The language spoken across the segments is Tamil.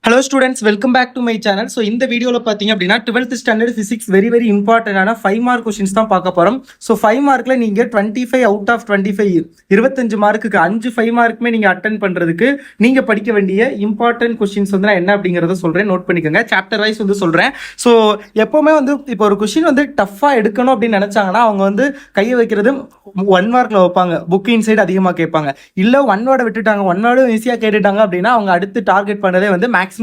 Hello students, welcome back to my channel. So இந்த வீடியோல பாத்தீங்க அப்படினா 12th standard physics very இம்பார்ட்டன்டான 5 மார்க் क्वेश्चंस தான் பார்க்க போறோம். So 5 மார்க்ல நீங்க 25 அவுட் ஆஃப் 25 25 மார்க்குக்கு 5 5 மார்க்குமே நீங்க அட்டெண்ட் பண்றதுக்கு நீங்க படிக்க வேண்டிய இம்பார்ட்டன்ட் क्वेश्चंस வந்து என்ன அப்படிங்கறத சொல்றேன், நோட் பண்ணிக்கோங்க. சாப்டர் வைஸ் வந்து சொல்றேன். So எப்பவுமே வந்து இப்போ ஒரு क्वेश्चन வந்து டஃபா எடுக்கணும் அப்படி நினைச்சாங்கன்னா அவங்க வந்து கையை வைக்கிறது 1 மார்க்ல வைப்பாங்க. புக் இன்சைட் அதிகமா கேட்பாங்க. இல்ல 1 வேர்ட் விட்டுட்டாங்க, 1 வேர்ட் ஈஸியா கேட்டுட்டாங்க அப்படின்னா அவங்க அடுத்து டார்கெட் பண்ணதே வந்து மேக்ஸிமம்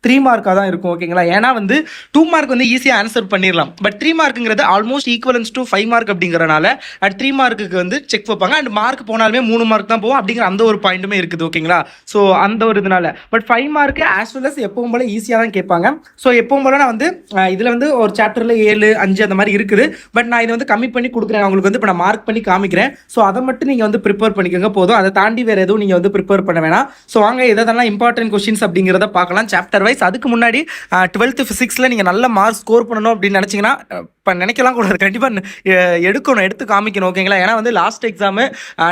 3 மார்க்காக தான் இருக்கும். ஓகேங்களா? ஏன்னா வந்து 2 மார்க் வந்து ஈஸியாக ஆன்சர் பண்ணிடலாம். பட் 3 மார்க்குங்கிறது ஆல்மோஸ்ட் ஈக்குவலன்ஸ் டு 5 மார்க் அப்படிங்கிறனால அட் 3 மார்க்குக்கு வந்து செக் வைப்பாங்க. அண்ட் மார்க் போனாலுமே 3 மார்க் தான் போகும் அப்படிங்கிற அந்த ஒரு பாயிண்ட்டுமே இருக்குது. ஓகேங்களா? ஸோ அந்த ஒரு இதனால பட் 5 மார்க்கு ஆஸ் வெல் அஸ் எப்பவும் போல ஈஸியாக தான் கேட்பாங்க. ஸோ எப்பவும் போல நான் வந்து இதில் வந்து ஒரு சாப்டரில் 7 5 அந்த மாதிரி இருக்குது. பட் நான் இதை வந்து கம்மி பண்ணி கொடுக்குறேன் உங்களுக்கு வந்து இப்போ நான் மார்க் பண்ணி காமிக்கிறேன். ஸோ அதை மட்டும் நீங்கள் வந்து ப்ரிப்பேர் பண்ணிக்கோங்க போதும். அதை தாண்டி வேறு எதுவும் நீங்கள் வந்து ப்ரிப்பேர் பண்ண வேணாம். ஸோ வாங்க எதெல்லாம் இம்பார்ட்டன்ட் கொஸ்டின்ஸ் அப்படிங்கிறத பார்க்கலாம் சாப்டர் வைஸ். அதுக்கு முன்னாடி 12th ஃபிசிக்ஸில் நீங்கள் நல்ல மார்க் ஸ்கோர் பண்ணணும் அப்படின்னு நினச்சிங்கன்னா இப்போ நினைக்கலாம் கூட கண்டிப்பாக எடுத்து காமிக்கணும். ஓகேங்களா? ஏன்னா வந்து லாஸ்ட் எக்ஸாமு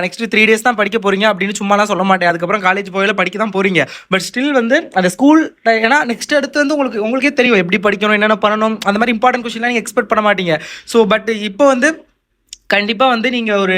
நெக்ஸ்ட் 3 days தான் படிக்க போகிறீங்க அப்படின்னு சும்மாலாம் சொல்ல மாட்டேன். அதுக்கப்புறம் காலேஜ் போயில படிக்க தான் போகிறீங்க. பட் ஸ்டில் வந்து அந்த ஸ்கூல் ஏன்னா நெக்ஸ்ட் அடுத்து வந்து உங்களுக்கே தெரியும் எப்படி படிக்கணும், என்னென்ன பண்ணணும், அந்த மாதிரி இம்பார்ட்டன்ட் கொஸ்டின்லாம் நீங்கள் எக்ஸ்பெக்ட் பண்ண மாட்டீங்க. ஸோ பட் இப்போ வந்து கண்டிப்பாக வந்து நீங்கள் ஒரு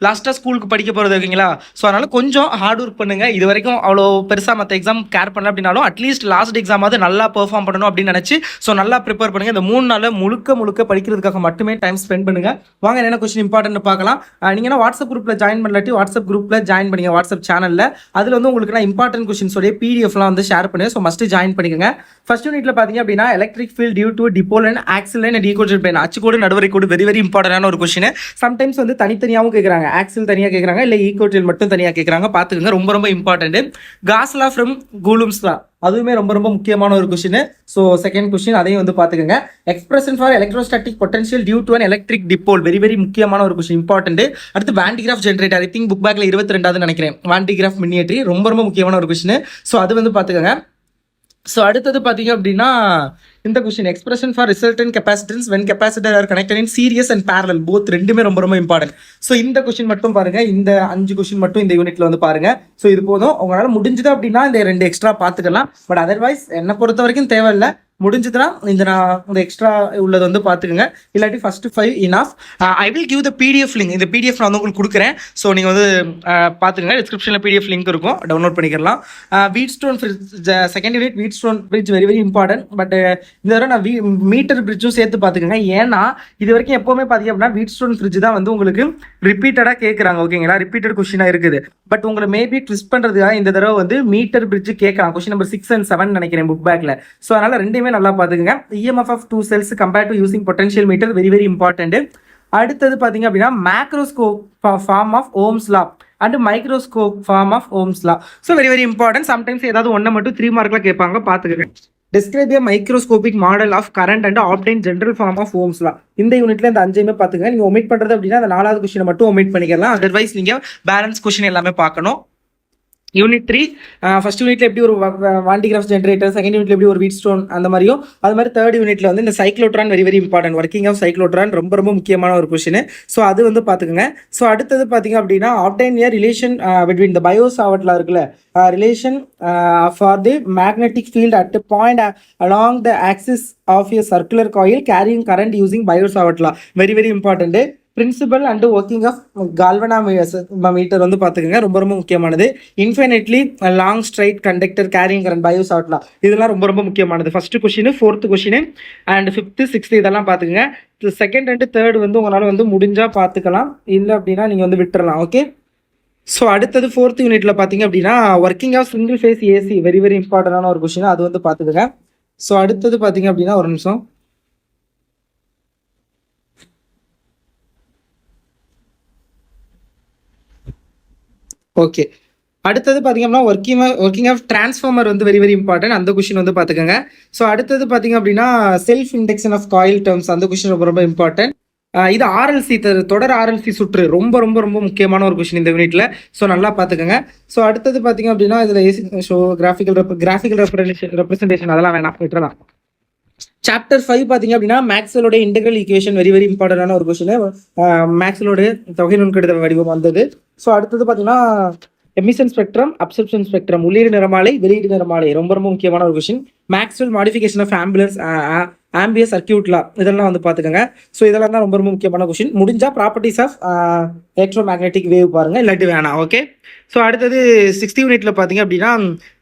லாஸ்ட்டாக ஸ்கூலுக்கு படிக்க போகிறது இருக்கீங்களா? ஸோ அதனால் கொஞ்சம் ஹார்ட் ஒர்க் பண்ணுங்கள். இது வரைக்கும் அவ்வளோ பெருசாக மற்ற எக்ஸாம் கேர் பண்ணல அப்படின்னாலும் அட்லீஸ்ட் லாஸ்ட் எக்ஸாமாவது நல்லா பெர்ஃபார்ம் பண்ணணும் அப்படின்னு நினச்சி ஸோ நல்லா ப்ரிப்பேர் பண்ணுங்கள். இந்த 3 நாளில் முழுக்க படிக்கிறதுக்காக மட்டுமே டைம் ஸ்பெண்ட் பண்ணுங்கள். வாங்க என்னென்ன கொஸ்டின் இம்பார்ட்டன்ட் பார்க்கலாம். நீங்கள் வாட்ஸ்அப் குரூப்பில் ஜாயின் பண்ணலாட்டி வாட்ஸ்அப் குரூப்பில் ஜாயின் பண்ணிங்க வாட்ஸ்அப் சேனலில். அதில் வந்து உங்களுக்கு நான் இம்பார்ட்டன்ட் கொஸ்டின்ஸோடைய பிடிஎஃப்லாம் வந்து ஷேர் பண்ணுவேன். ஸோ மஸ்ட்டு ஜாயின் பண்ணிக்கோங்க. ஃபர்ஸ்ட் யூனிட்ல பார்த்தீங்க அப்படின்னா electric field due to dipole and axial and equal plane அச்சுக்கோடு நடுவரை கோடு வெரி இம்பார்ட்டன்டான ஒரு கொஸ்டின். சம்டைம்ஸ் வந்து தனித்தனியாகவும் கேட்குறாங்க, ஆக்சில் தனியாக கேட்குறாங்க, இல்லை ஈக்குவல் மட்டும் தனியாக கேட்குறாங்க. பார்த்துக்கோங்க, ரொம்ப இம்பார்ட்டன்ட். காஸ்லா ஃப்ரம் கூலும்ஸ் லா அதுவுமே ரொம்ப முக்கியமான ஒரு கொஸ்டின். ஸோ செகண்ட் கொஸ்டின் அதையும் வந்து பார்த்துக்கோங்க. Expression for electrostatic potential due to an electric dipole very முக்கியமான ஒரு கொஸ்டின், இம்பார்ட்டன்ட். அடுத்து Van de Graaff generator, I think book பேக்ல 22வது நினைக்கிறேன். வாண்டிகிராஃப் மினியேட்டரி ரொம்ப முக்கியமான ஒரு கொஸ்டின். ஸோ அது வந்து பார்த்துக்கோங்க. ஸோ அடுத்தது பார்த்தீங்க அப்படின்னா இந்த question expression for resultant capacitance when capacitor are connected in series and parallel both ரெண்டுமே ரொம்ப இம்பார்ட்டன்ட். ஸோ இந்த கொஸ்டின் மட்டும் பாருங்க, இந்த 5 கொஸ்டின் மட்டும் இந்த யூனிட்ல வந்து பாருங்க. ஸோ இது போதும். உங்களால் முடிஞ்சது அப்படின்னா இந்த 2 எக்ஸ்ட்ரா பார்த்துக்கலாம். பட் அதர்வைஸ் என்னை பொறுத்த வரைக்கும் தேவையில்லை. முடிஞ்சதுன்னா இந்த எக்ஸ்ட்ரா உள்ளது வந்து பார்த்துக்கோங்க. இல்லாட்டி first 5 enough. I will give the PDF link. இந்த பிடிஎஃப் நான் வந்து உங்களுக்கு கொடுக்குறேன். ஸோ நீங்கள் வந்து பார்த்துக்கங்க. டிஸ்கிரிப்ஷனில் பிடிஎஃப் லிங்க் இருக்கும், டவுன்லோட் பண்ணிக்கலாம். வீட் ஸ்டோன் ஃப்ரிட்ஜ் செகண்ட் யூனிட் வீட் stone fridge very important. But இந்த தடவை நான் மீட்டர் ஃப்ரிட்ஜும் சேர்த்து பார்த்துக்கோங்க. ஏன்னா இது வரைக்கும் எப்போவுமே பார்த்தீங்க அப்படின்னா வீட் ஸ்டோன் ஃப்ரிட்ஜ் தான் வந்து உங்களுக்கு ரிப்பீட்டடாக கேட்குறாங்க. ஓகேங்களா? ரிப்பீட்டட் கொஸ்டினாக இருக்குது. பட் உங்களை மேபி ட்விஸ்ட் பண்ணுறதுக்காக இந்த தடவை வந்து மீட்டர் பிரிட்ஜ் கேட்கலாம். கொஸ்டின் நம்பர் 6 and 7 நினைக்கிறேன் புக் பேக்கில். ஸோ அதனால் ரெண்டுமே நல்லா பார்த்துக்கோங்க. EMF of 2 cells compared to using potential meter very important. அடுத்தது பார்த்தீங்க அப்படின்னா macroscope form of Ohm's law and microscope form of Ohm's law. So very important. Sometimes ஏதாவது ஒன்றை மட்டும் 3 மார்க்ல கேட்பாங்க, பார்த்துக்கோங்க. Describe a microscopic model of current and obtain general form of Ohm's law. இந்த யூனிட்ல இந்த 5 பார்த்துங்க. நீங்க ஒமிட் பண்றது அப்படின்னா அந்த 4வது கொஸ்டினை மட்டும் ஒமிட் பண்ணிக்கலாம். அதர்வைஸ் நீங்க பேலன்ஸ் கொஸ்டின் எல்லாமே பார்க்கணும். யூனிட் 3 ஃபர்ஸ்ட் யூனிட்ல எப்படி ஒரு வாண்டிகிராஃப் ஜென்ரேட்டர், செகண்ட் யூனிட்ல எப்படி ஒரு வீட் ஸ்டோன் அந்த மாதிரியும், அது மாதிரி தேர்ட் யூனிட்ல வந்து இந்த cyclotron very important. Working of cyclotron ரொம்ப முக்கியமான ஒரு கொஸ்டின். ஸோ அது வந்து பார்த்துக்கோங்க. ஸோ அடுத்தது பார்த்தீங்க அப்படின்னா obtain a relation between the பயோசாவட்லாம் இருக்குல்ல, relation for the magnetic field at point along the axis of a circular coil carrying current using பயோசாவட்லா very important. Principle and working of galvanometer வந்து பார்த்துக்கோங்க, ரொம்ப முக்கியமானது. Infinitely long straight conductor carrying current பயோசாவட்லா இதெல்லாம் ரொம்ப முக்கியமானது. First question, 4th question and 5th 6th இதெல்லாம் பார்த்துக்கோங்க. செகண்ட் அண்ட் தேர்ட் வந்து உங்களால் வந்து முடிஞ்சா பார்த்துக்கலாம், இல்லை அப்படின்னா நீங்கள் வந்து விட்டுறலாம். ஓகே. ஸோ அடுத்தது 4th யூனிட்ல பார்த்தீங்க அப்படின்னா working of single phase AC very இம்பார்ட்டன்டான ஒரு கொஸ்டின், அது வந்து பார்த்துக்கோங்க. ஸோ அடுத்தது பார்த்தீங்க அப்படின்னா ஒரு நிமிஷம். ஓகே. அடுத்தது பார்த்தீங்கன்னா ஒர்க்கிங் ஆஃப் டிரான்ஸ்ஃபார்மர் வந்து வெரி இம்பார்ட்டன்ட். அந்த கொஸ்டின் வந்து பார்த்துக்கோங்க. ஸோ அடுத்தது பார்த்தீங்க அப்படின்னா self induction of coil terms, அந்த கொஸ்டின் ரொம்ப இம்பார்ட்டன்ட். இது ஆர்எல்சி தொடர் ஆர்எல்சி சுற்று ரொம்ப முக்கியமான ஒரு கொஸ்டின் இந்த யூனிட்ல. ஸோ நல்லா பார்த்துக்கோங்க. ஸோ அடுத்தது பார்த்தீங்க அப்படின்னா இதில் ஸோ கிராஃபிக்கல் ரெப்ரஸன்டேஷன் அதெல்லாம் வேணாம், விட்டுறலாம். சாப்டர் 5 பார்த்தீங்க அப்படின்னா மேக்ஸ்வெல்லோட இன்டெக்ரல் ஈக்குவேஷன் வெரி இம்பார்ட்டன்டான ஒரு கொஸ்டின். மேக்ஸ்வெல்லோட தொகை நுண்கணித வடிவம் வந்தது. ஸோ அடுத்தது பார்த்தீங்கன்னா எமிஷன் ஸ்பெக்ட்ரம், அப்சர்ப்ஷன் ஸ்பெக்ட்ரம், உள்ளீடு நிறமாலை, வெளியீடு நிறமாலை, ரொம்ப ரொம்ப முக்கியமான ஒரு question. Maxwell modification of Ampere circuit law, இதெல்லாம் வந்து பார்த்துக்கோங்க. ஸோ இதெல்லாம் தான் ரொம்ப ரொம்ப முக்கியமான கொஸ்டின். முடிஞ்சா properties of electromagnetic wave பாருங்க, இல்லாட்டி வேணாம். ஓகே, ஸோ அடுத்தது 6th யூனிட்ல பார்த்தீங்க அப்படின்னா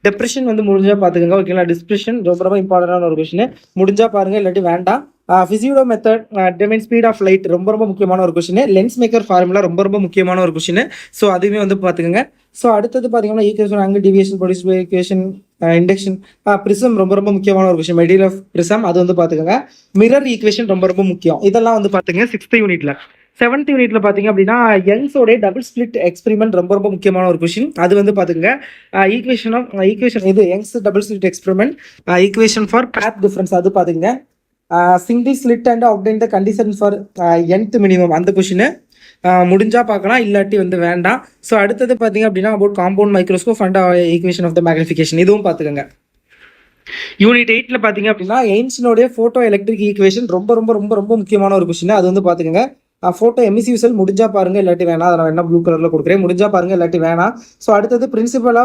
டெப்ரெஷன் வந்து முடிஞ்சா பார்த்துக்கோங்க. ஓகேங்களா, டிஸ்பிரஷன் ரொம்ப ரொம்ப இம்பார்ட்டன்டான ஒரு கொஸ்டின். முடிஞ்சா பாருங்க, இல்லாட்டி வேண்டாம். ஃபிசியோடோ மெத்தட், டிமைன் ஸ்பீட் ஆஃப் லைட் ரொம்ப ரொம்ப முக்கியமான ஒரு கொஸ்டின். லென்ஸ் மேக்கர் ஃபார்முலா ரொம்ப ரொம்ப முக்கியமான ஒரு கொஸ்டின். ஸோ அதுவுமே வந்து பார்த்துக்கோங்க. ஸோ அடுத்தது பார்த்தீங்கன்னா equation, angle deviation, produce by equation, induction, prism ரொம்ப ரொம்ப முக்கியமான ஒரு கொஸ்டின். மெட்டீரியல் ஆஃப் பிரிசம் அது வந்து பார்த்துக்கோங்க. மிரர் ஈக்குவேஷன் ரொம்ப ரொம்ப முக்கியம். இதெல்லாம் வந்து பார்த்துங்க 6th யூனிட்ல. 7th யூனிட்ல பார்த்தீங்க அப்படின்னா யங்ஸோட டபுள் ஸ்பிளிட் எக்ஸ்பெரிமெண்ட் ரொம்ப ரொம்ப முக்கியமான ஒரு கொஸ்டின். அது வந்து பார்த்துக்கோங்க. ஈக்குவேஷன் இது Young's double slit experiment, equation for path difference அது பார்த்துங்க. Single slit and obtain the condition for nth minimum, அந்த கொஷின் முடிஞ்சா பார்க்கலாம், இல்லாட்டி வந்து வேண்டாம். ஸோ அடுத்தது பார்த்தீங்க அப்படின்னா about compound microscope and equation of the magnification, இதுவும் பார்த்துக்கோங்க. யூனிட் 8ல பார்த்தீங்க அப்படின்னா எயின்ஸ்டீனோட ஃபோட்டோ எலக்ட்ரிக் ஈக்குவேஷன் ரொம்ப ரொம்ப ரொம்ப ரொம்ப முக்கியமான ஒரு கொஸ்டின். அது வந்து பார்த்துக்கோங்க. ஃபோட்டோ எமிசிவ் செல் முடிஞ்சா பாருங்க, இல்லாட்டி வேணாம். அதை நான் என்ன ப்ளூ கலர்ல கொடுக்குறேன், முடிஞ்சா பாருங்க, இல்லாட்டி வேணாம். ஸோ அடுத்தது principle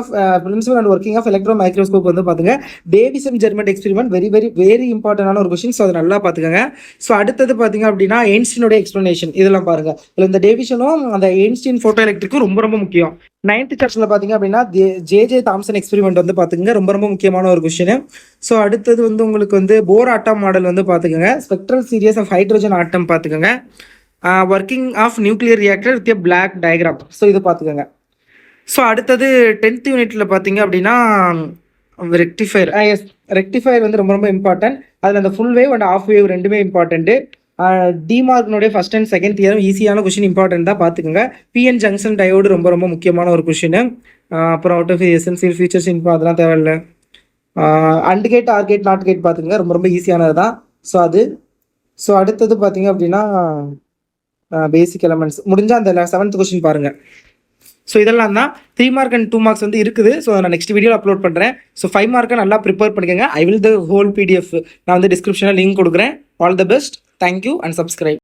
and working of electro microscope வந்து பார்த்துங்க. Davisson Germer experiment very very very இம்பார்ட்டன்டான ஒரு கொஸ்டின். ஸோ அதை நல்லா பார்த்துக்கோங்க. ஸோ அடுத்தது பார்த்தீங்க அப்படின்னா எயின்ஸ்டீனோட எக்ஸ்பிளனேஷன், இதெல்லாம் பாருங்க. இதில் இந்த டேவிசனும் அந்த எயின்ஸ்டீன் ஃபோட்டோ எலக்ட்ரிக்கும் ரொம்ப ரொம்ப முக்கியம். 9th சாப்டர்ல பார்த்தீங்க அப்படின்னா ஜே தாம்சன் எக்ஸ்பெரிமெண்ட் வந்து பார்த்துக்கங்க, ரொம்ப ரொம்ப முக்கியமான ஒரு கொஸ்டின். ஸோ அடுத்தது வந்து உங்களுக்கு வந்து போர் ஆட்டம் மாடல் வந்து பார்த்துக்கோங்க. Spectral series of hydrogen atom பார்த்துக்கோங்க. Working of nuclear reactor with a block diagram, so இது பார்த்துக்கோங்க. ஸோ அடுத்தது 10th யூனிட்ல பார்த்தீங்க அப்படின்னா ரெக்டிஃபயர். எஸ், ரெக்டிஃபயர் வந்து ரொம்ப ரொம்ப இம்பார்ட்டன்ட். அதில் அந்த full wave and half wave ரெண்டுமே இம்பார்ட்டன்ட்டு. டிமார்க்னுடைய ஃபர்ஸ்ட் அண்ட் செகண்ட் இயரும் ஈஸியான கொஸ்டின், இம்பார்ட்டன்ட் தான் பார்த்துக்கோங்க. பிஎன் ஜங்ஷன் டயோடு ரொம்ப ரொம்ப முக்கியமான ஒரு கொஸ்டின். அப்புறம் அவுட் ஆஃப் எசென்சியல் ஃபீச்சர்ஸ் அதெல்லாம் தேவையில்லை. AND gate, OR gate, NOT gate பார்த்துக்கோங்க, ரொம்ப ரொம்ப ஈஸியானது தான். ஸோ அது. ஸோ அடுத்தது பார்த்தீங்க அப்படின்னா பேசிக் எலமெண்ட்ஸ் முடிஞ்சால் அந்த 7th கொஸ்டின் பாருங்கள். ஸோ இதெல்லாம் தான் 3 மார்க் அண்ட் 2 மார்க்ஸ் வந்து இருக்குது. ஸோ நான் நெக்ஸ்ட் வீடியோவில் அப்லோட் பண்ணுறேன். ஸோ 5 மார்க்கை நல்லா ப்ரிப்பேர் பண்ணிக்கோங்க. I will the whole PDF நான் வந்து டிஸ்கிரிப்ஷனில் லிங்க் கொடுக்குறேன். All the best. Thank you and subscribe.